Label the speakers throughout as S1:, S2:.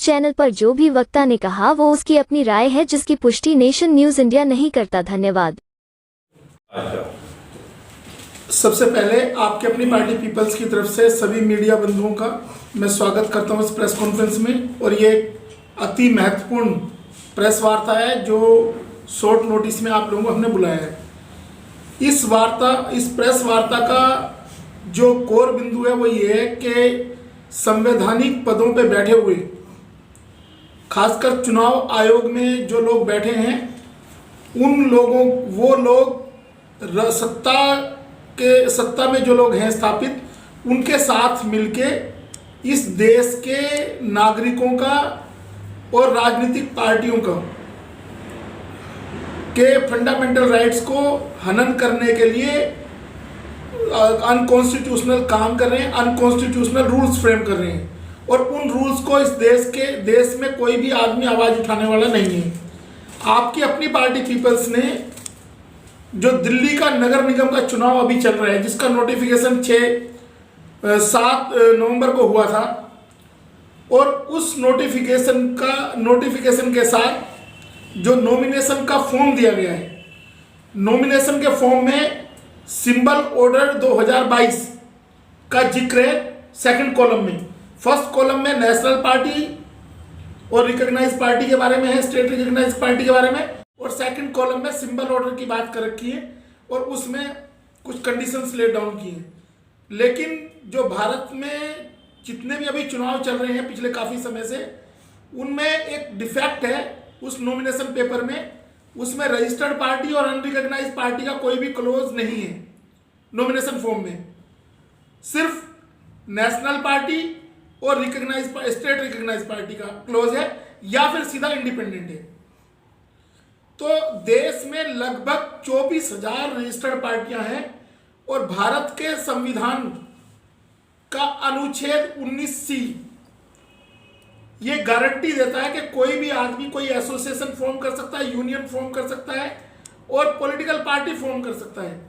S1: News channel पर जो भी वक्ता ने कहा वो उसकी अपनी राय है, जिसकी पुष्टि नेशन न्यूज इंडिया नहीं करता। धन्यवाद।
S2: सबसे पहले आपकी अपनी पार्टी पीपल्स की तरफ से सभी मीडिया बंधुओं का मैं स्वागत करता हूं इस प्रेस कॉन्फ्रेंस में। और ये अति महत्वपूर्ण प्रेस वार्ता है जो शॉर्ट नोटिस में आप लोगों को हमने बुलाया है। इस प्रेस वार्ता का जो कोर बिंदु है वो ये है कि संवैधानिक पदों पे बैठे हुए, खासकर चुनाव आयोग में जो लोग बैठे हैं, वो लोग सत्ता में जो लोग हैं स्थापित, उनके साथ मिलके इस देश के नागरिकों का और राजनीतिक पार्टियों के फंडामेंटल राइट्स को हनन करने के लिए अनकॉन्स्टिट्यूशनल काम कर रहे हैं, अनकॉन्स्टिट्यूशनल रूल्स फ्रेम कर रहे हैं। और उन रूल्स को इस देश में कोई भी आदमी आवाज उठाने वाला नहीं है। आपकी अपनी पार्टी पीपल्स ने जो दिल्ली का नगर निगम का चुनाव अभी चल रहा है, जिसका नोटिफिकेशन 7 नवंबर को हुआ था, और उस नोटिफिकेशन के साथ जो नॉमिनेशन का फॉर्म दिया गया है, नॉमिनेशन के फॉर्म में सिंबल ऑर्डर 2022 का जिक्र है सेकंड कॉलम में। फर्स्ट कॉलम में नेशनल पार्टी और रिकॉग्नाइज पार्टी के बारे में है, स्टेट रिकॉग्नाइज पार्टी के बारे में, और सेकंड कॉलम में सिंबल ऑर्डर की बात कर रखी है और उसमें कुछ कंडीशंस लेट डाउन की हैं। लेकिन जो भारत में जितने भी अभी चुनाव चल रहे हैं पिछले काफ़ी समय से, उनमें एक डिफेक्ट है उस नॉमिनेशन पेपर में। उसमें रजिस्टर्ड पार्टी और अनरिकॉग्नाइज पार्टी का कोई भी क्लोज नहीं है नॉमिनेशन फॉर्म में। सिर्फ नेशनल पार्टी और स्टेट रिकॉग्नाइज पार्टी का क्लोज है, या फिर सीधा इंडिपेंडेंट है। तो देश में लगभग 24,000 रजिस्टर्ड पार्टियां हैं और भारत के संविधान का अनुच्छेद 19C ये गारंटी देता है कि कोई भी आदमी कोई एसोसिएशन फॉर्म कर सकता है, यूनियन फॉर्म कर सकता है और पॉलिटिकल पार्टी फॉर्म कर सकता है।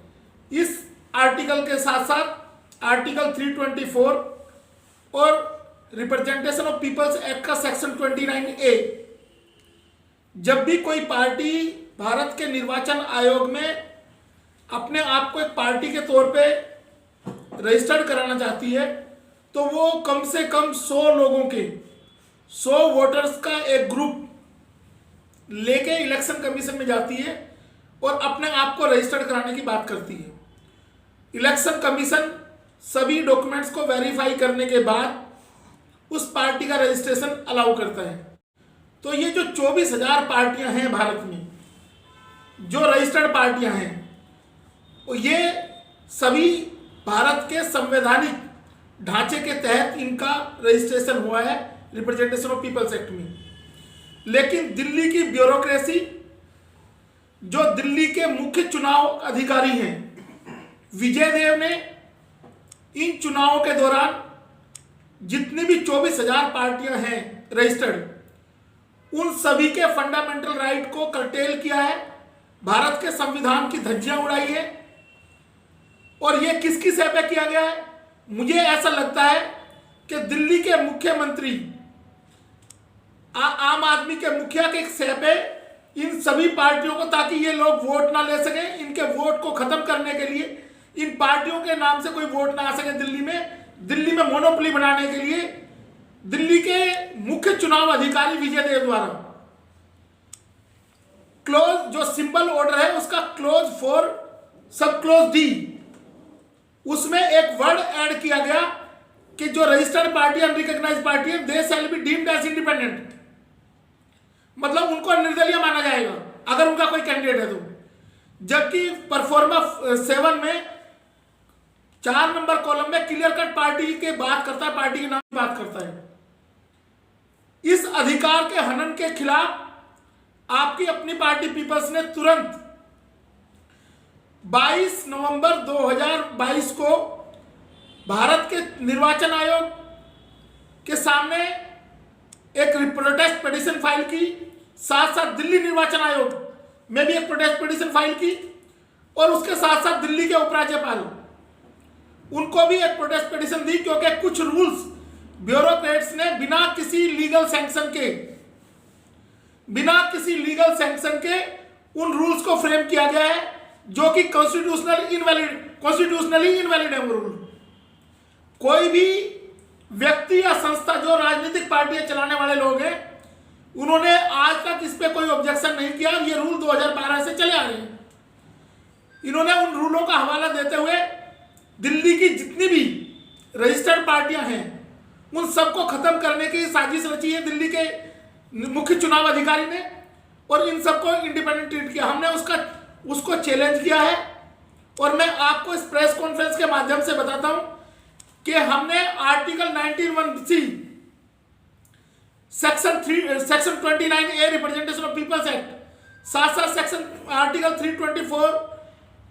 S2: इस आर्टिकल के साथ साथ आर्टिकल 324 और रिप्रेजेंटेशन ऑफ पीपल्स एक्ट का सेक्शन 29A, जब भी कोई पार्टी भारत के निर्वाचन आयोग में अपने आप को एक पार्टी के तौर पे रजिस्टर्ड कराना चाहती है, तो वो कम से कम 100 वोटर्स का एक ग्रुप लेके इलेक्शन कमीशन में जाती है और अपने आप को रजिस्टर्ड कराने की बात करती है। इलेक्शन कमीशन सभी डॉक्यूमेंट्स को वेरीफाई करने के बाद उस पार्टी का रजिस्ट्रेशन अलाउ करता है। तो ये जो 24,000 पार्टियां हैं भारत में, जो रजिस्टर्ड पार्टियां हैं, ये सभी भारत के संवैधानिक ढांचे के तहत इनका रजिस्ट्रेशन हुआ है रिप्रेजेंटेशन ऑफ पीपल्स एक्ट में। लेकिन दिल्ली की ब्यूरोक्रेसी, जो दिल्ली के मुख्य चुनाव अधिकारी हैं, विजय देव ने इन चुनावों के दौरान जितनी भी 24,000 पार्टियां हैं रजिस्टर्ड, उन सभी के फंडामेंटल राइट को कर्टेल किया है, भारत के संविधान की धज्जियां उड़ाई है। और यह किसकी सह पे किया गया है? मुझे ऐसा लगता है कि दिल्ली के मुख्यमंत्री, आम आदमी के मुखिया के सह पे इन सभी पार्टियों को, ताकि ये लोग वोट ना ले सकें, इनके वोट को खत्म करने के लिए, इन पार्टियों के नाम से कोई वोट ना आ सके दिल्ली में मोनोपोली बनाने के लिए दिल्ली के मुख्य चुनाव अधिकारी विजय देव द्वारा क्लोज जो सिंबल ऑर्डर है उसका क्लोज 4 सब क्लोज D, उसमें एक वर्ड ऐड किया गया कि जो रजिस्टर्ड पार्टी अनरिकॉग्नाइज्ड पार्टी है, they shall be deemed as independent, मतलब उनको निर्दलीय माना जाएगा अगर उनका कोई कैंडिडेट है तो। जबकि परफॉर्मा 7 में 4 नंबर कॉलम में क्लियर कट पार्टी की बात करता है, पार्टी के नाम की बात करता है। इस अधिकार के हनन के खिलाफ आपकी अपनी पार्टी पीपल्स ने तुरंत 22 नवंबर 2022 को भारत के निर्वाचन आयोग के सामने एक प्रोटेस्ट पिटीशन फाइल की, साथ साथ दिल्ली निर्वाचन आयोग में भी एक प्रोटेस्ट पिटीशन फाइल की, और उसके साथ साथ दिल्ली के उपराज्यपाल उनको भी एक प्रोटेस्ट पिटीशन दी, क्योंकि कुछ रूल्स ब्यूरोक्रेट्स ने बिना किसी लीगल सैंक्शन के उन रूल्स को फ्रेम किया गया है जो कि कॉन्स्टिट्यूशनली इनवैलिड है वो रूल। कोई भी व्यक्ति या संस्था जो राजनीतिक पार्टियां चलाने वाले लोग हैं, उन्होंने आज तक इस पे कोई ऑब्जेक्शन नहीं किया। ये रूल 2012 से चले आ रहे हैं। इन्होंने उन रूलों का हवाला देते हुए दिल्ली की जितनी भी रजिस्टर्ड पार्टियां हैं उन सबको खत्म करने की साजिश रची है दिल्ली के मुख्य चुनाव अधिकारी ने, और इन सबको इंडिपेंडेंट ट्रीट किया। हमने उसको चैलेंज किया है, और मैं आपको इस प्रेस कॉन्फ्रेंस के माध्यम से बताता हूं कि हमने article 19(1)(c) section 29A representation of people's act, साथ साथ section article 324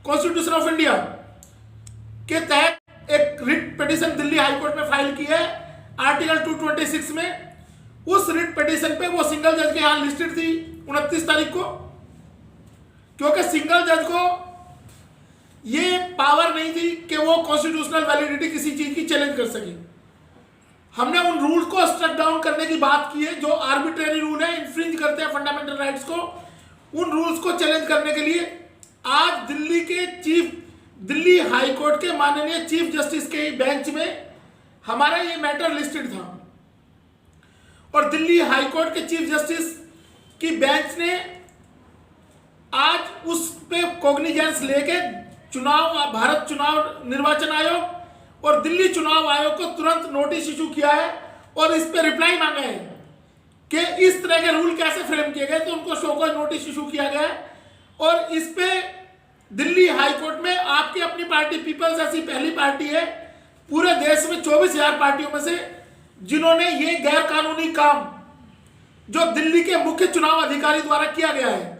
S2: constitution of India के तहत एक रिट पिटीशन दिल्ली हाईकोर्ट में फाइल की है आर्टिकल 226 में। उस रिट पिटीशन पे वो सिंगल जज के यहां लिस्टेड थी 29 तारीख को, क्योंकि सिंगल जज को ये पावर नहीं थी कि वो कॉन्स्टिट्यूशनल वैलिडिटी किसी चीज की चैलेंज कर सके। हमने उन रूल्स को स्ट्रक डाउन करने की बात की है जो आर्बिट्रेरी रूल है, इन्फ्रिंज करते हैं फंडामेंटल राइट्स को। उन रूल्स को चैलेंज करने के लिए आज दिल्ली हाई कोर्ट के माननीय चीफ जस्टिस के बेंच में हमारा ये मैटर लिस्टेड था, और दिल्ली हाई कोर्ट के चीफ जस्टिस की बेंच ने आज उस पे कॉग्निजेंस लेके भारत चुनाव निर्वाचन आयोग और दिल्ली चुनाव आयोग को तुरंत नोटिस इशू किया है, और इस पे रिप्लाई मांगा है कि इस तरह के रूल कैसे फ्रेम किए गए। तो उनको शो कॉज नोटिस इशू किया गया है, और इस पे दिल्ली हाई कोर्ट में आपकी अपनी पार्टी पीपल्स ऐसी पहली पार्टी है पूरे देश में 24,000 पार्टियों में से जिन्होंने ये गैर कानूनी काम जो दिल्ली के मुख्य चुनाव अधिकारी द्वारा किया गया है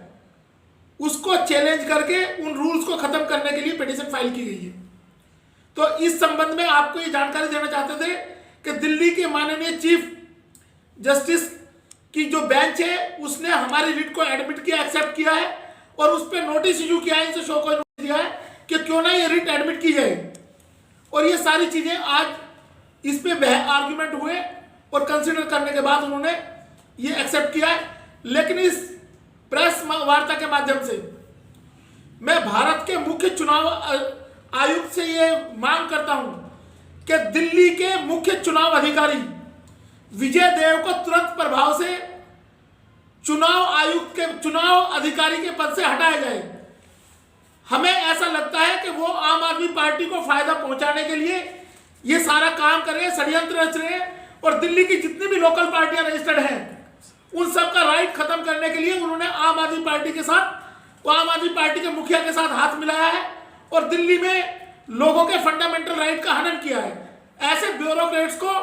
S2: उसको चैलेंज करके उन रूल्स को खत्म करने के लिए पिटीशन फाइल की गई है। तो इस संबंध में आपको ये जानकारी देना चाहते थे कि दिल्ली के माननीय चीफ जस्टिस की जो बेंच है उसने हमारी रिट को एडमिट किया, एक्सेप्ट किया है, और उस पर नोटिस इशू किया है, इनसे शो को नोटिस दिया है कि क्यों ना ये रिट एडमिट की जाए। और ये सारी चीजें आज इस पे आर्ग्यूमेंट हुए और कंसिडर करने के बाद उन्होंने ये एक्सेप्ट किया है। लेकिन इस प्रेस वार्ता के माध्यम से मैं भारत के मुख्य चुनाव आयुक्त से ये मांग करता हूं कि दिल्ली के मुख्य चुनाव अधिकारी विजय देव को तुरंत प्रभाव से चुनाव आयुक्त के चुनाव अधिकारी के पद से हटाया जाए। हमें ऐसा लगता है कि वो आम आदमी पार्टी को फायदा पहुंचाने के लिए ये सारा काम कर रहे हैं, षड्यंत्र रच रहे हैं, और दिल्ली की जितनी भी लोकल पार्टियां रजिस्टर्ड हैं उन सब का राइट खत्म करने के लिए उन्होंने आम आदमी पार्टी के साथ, आम आदमी पार्टी के मुखिया के साथ हाथ मिलाया है और दिल्ली में लोगों के फंडामेंटल राइट का हनन किया है। ऐसे ब्यूरोक्रेट्स को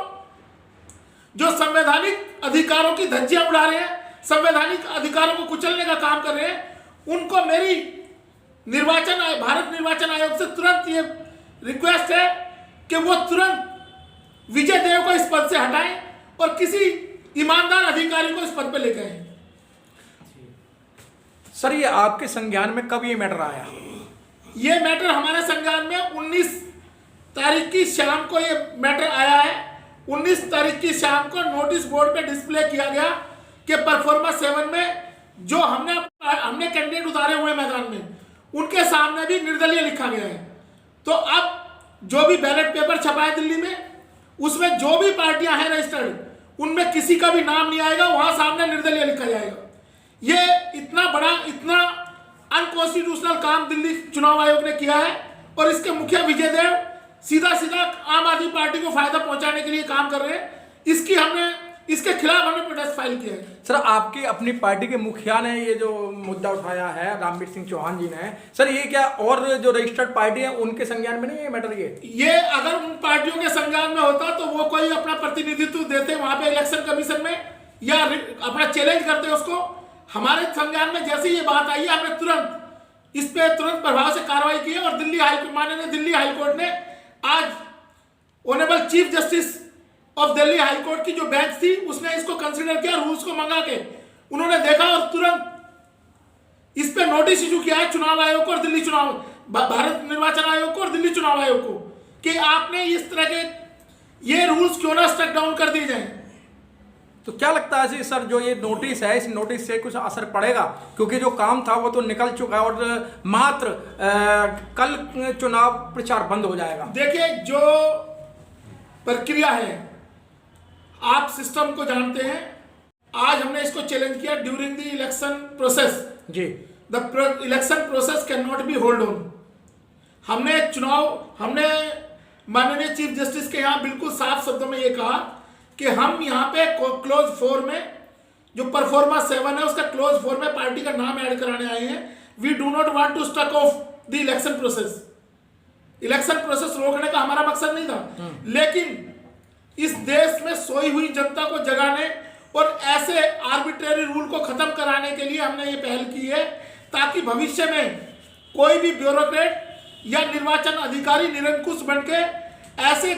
S2: जो संवैधानिक अधिकारों की धज्जियां उड़ा रहे हैं, संवैधानिक अधिकारों को कुचलने का काम कर रहे हैं, उनको मेरी भारत निर्वाचन आयोग से तुरंत ये रिक्वेस्ट है कि वो तुरंत विजय देव को इस पद से हटाएं और किसी ईमानदार अधिकारी को इस पद पे लेके आए।
S3: सर, ये आपके संज्ञान में कब ये मैटर आया?
S2: ये मैटर हमारे संज्ञान में 19 तारीख की शाम को ये मैटर आया है। 19 तारीख की शाम को नोटिस बोर्ड पे डिस्प्ले किया गया कि परफॉर्मा 7 में जो हमने कैंडिडेट उतारे हुए मैदान में उनके सामने भी निर्दलीय लिखा गया है। तो अब जो भी बैलेट पेपर छपा है दिल्ली में उसमें जो भी पार्टियां हैं रजिस्टर्ड उनमें किसी का भी नाम नहीं आएगा, वहां सामने निर्दलीय लिखा जाएगा। ये इतना बड़ा, इतना अनकॉन्स्टिट्यूशनल काम दिल्ली चुनाव आयोग ने किया है, और इसके मुखिया विजय देव सीधा सीधा आम आदमी पार्टी को फायदा पहुंचाने के लिए काम कर रहे हैं। इसके खिलाफ हमने प्रोटेस्ट फाइल किया है।
S3: सर, आपकी अपनी पार्टी के मुखिया ने ये जो मुद्दा उठाया है, रामवीर सिंह चौहान जी ने, सर ये क्या और जो रजिस्टर्ड पार्टी है उनके संज्ञान में नहीं है मैटर?
S2: ये अगर उन पार्टियों के संज्ञान में होता तो वो कोई अपना प्रतिनिधित्व देते वहां पे इलेक्शन कमीशन में या अपना चैलेंज करते उसको। हमारे संज्ञान में जैसे ये बात आई है हमने तुरंत इस पे प्रभाव से कार्रवाई की है, और माननीय दिल्ली हाईकोर्ट ने आज honourable chief justice of Delhi high court की जो बेंच थी उसने इसको कंसीडर किया, रूल्स को मंगा के उन्होंने देखा और तुरंत इस पे नोटिस इशू किया है चुनाव आयोग को और दिल्ली चुनाव, भारत निर्वाचन आयोग को और दिल्ली चुनाव आयोग को, कि आपने इस तरह के ये रूल्स क्यों ना स्ट्रक डाउन कर दिए जाएं।
S3: तो क्या लगता है सर, जो ये नोटिस है, इस नोटिस से कुछ असर पड़ेगा? क्योंकि जो काम था वो तो निकल चुका है और मात्र कल चुनाव प्रचार बंद हो जाएगा।
S2: देखिए, जो प्रक्रिया है, आप सिस्टम को जानते हैं। आज हमने इसको चैलेंज किया ड्यूरिंग द इलेक्शन प्रोसेस।
S3: जी,
S2: the election process can not be hold on. हमने माननीय चीफ जस्टिस के यहाँ बिल्कुल साफ शब्दों में ये कहा कि हम यहाँ पे क्लोज 4 में जो परफॉर्मा 7 है उसका क्लोज 4 में पार्टी का नाम ऐड कराने आए हैं। We do not want to stuck of the election process. Election process रोकने का हमारा मकसद नहीं था, लेकिन इस देश में सोई हुई जनता को जगाने और ऐसे आर्बिट्रेरी रूल को खत्म कराने के लिए हमने ये पहल की है, ताकि भविष्य में कोई भी ब्यूरोक्रेट या निर्वाचन अधिकारी निरंकुश बनके ऐसे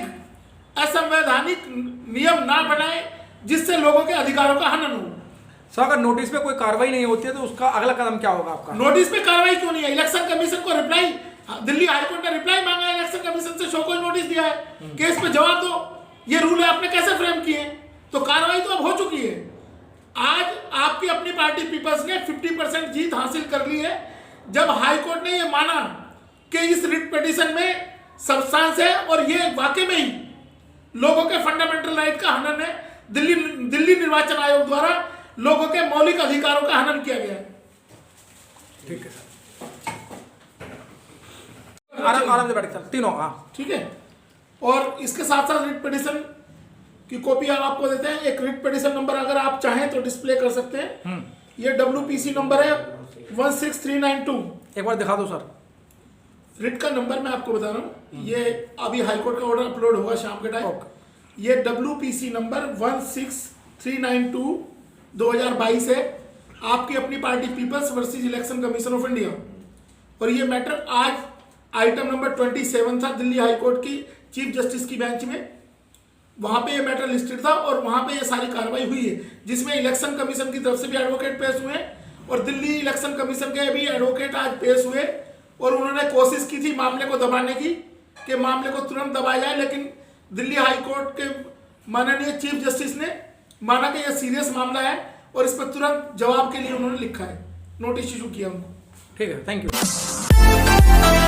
S2: असंवैधानिक नियम ना बनाए जिससे लोगों के अधिकारों का हनन हो।
S3: सर, अगर नोटिस पे कोई कार्रवाई नहीं होती है तो उसका अगला कदम क्या होगा आपका?
S2: नोटिस पे कार्रवाई क्यों नहीं है? इलेक्शन कमीशन को रिप्लाई, दिल्ली हाईकोर्ट ने रिप्लाई मांगा है, इलेक्शन कमीशन से शो कॉज नोटिस दिया है, केस पे जवाब दो, ये रूल है आपने कैसे फ्रेम किए। तो कार्रवाई तो अब हो चुकी है। आज आपकी अपनी पार्टी पीपल्स ने 50% जीत हासिल कर ली है, जब हाईकोर्ट ने यह माना कि इस रिट पिटीशन में सब्सटेंस है और ये वाकई में ही लोगों के फंडामेंटल राइट का हनन है। दिल्ली निर्वाचन आयोग द्वारा लोगों के मौलिक अधिकारों का हनन किया गया है।
S3: ठीक है सर, आराम से बैठे सर, तीनों। हाँ,
S2: ठीक है। और इसके साथ साथ रिट पिटीशन की कॉपी हम आपको देते हैं। एक रिट पिटीशन नंबर अगर आप चाहें तो डिस्प्ले कर सकते हैं। ये WPC नंबर है 16392।
S3: एक बार दिखा दो सर।
S2: रिट का नंबर मैं आपको बता रहा हूँ, ये अभी हाईकोर्ट का ऑर्डर अपलोड होगा शाम के टाइम। ये WPC नंबर 16392 2022 है, Aapki Apni party peoples versus election commission of India. और ये मैटर आज आइटम नंबर 27 था दिल्ली हाईकोर्ट की चीफ जस्टिस की बेंच में। वहां पे ये मैटर लिस्टेड था और वहां पे ये सारी कार्रवाई हुई है, जिसमें इलेक्शन कमीशन की तरफ से भी एडवोकेट पेश हुए और दिल्ली इलेक्शन कमीशन के भी एडवोकेट आज पेश हुए। और उन्होंने कोशिश की थी मामले को दबाने की, कि मामले को तुरंत दबाया जाए, लेकिन दिल्ली हाईकोर्ट के माननीय चीफ जस्टिस ने माना कि यह सीरियस मामला है और इस पर तुरंत जवाब के लिए उन्होंने लिखा है, नोटिस इशू किया उनको।
S3: ठीक है, थैंक यू।